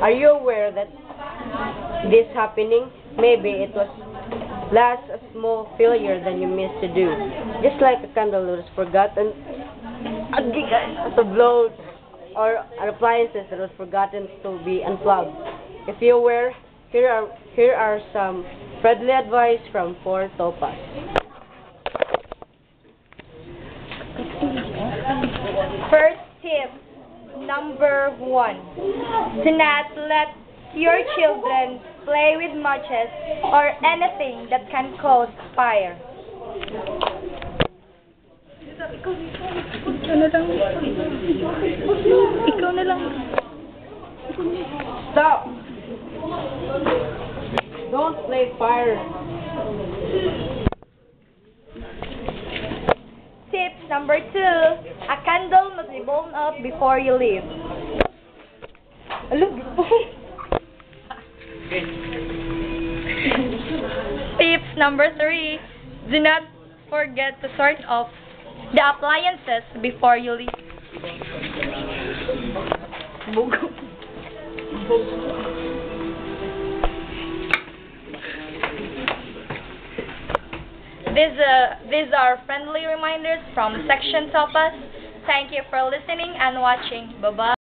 Are you aware that this happening, maybe it was last a small failure than you missed to do? Just like a candle that was forgotten to blow, or an appliances that was forgotten to be unplugged. If you're aware, here are some friendly advice from 4 Topaz. First tip, number 1. Do not let your children play with matches or anything that can cause fire. Ikaw na lang. Stop! Don't play fire. Tip number 2, a candle must be blown out before you leave. Tips number 3, do not forget to sort off the appliances before you leave. These are friendly reminders from Section Topaz. Thank you for listening and watching. Bye-bye.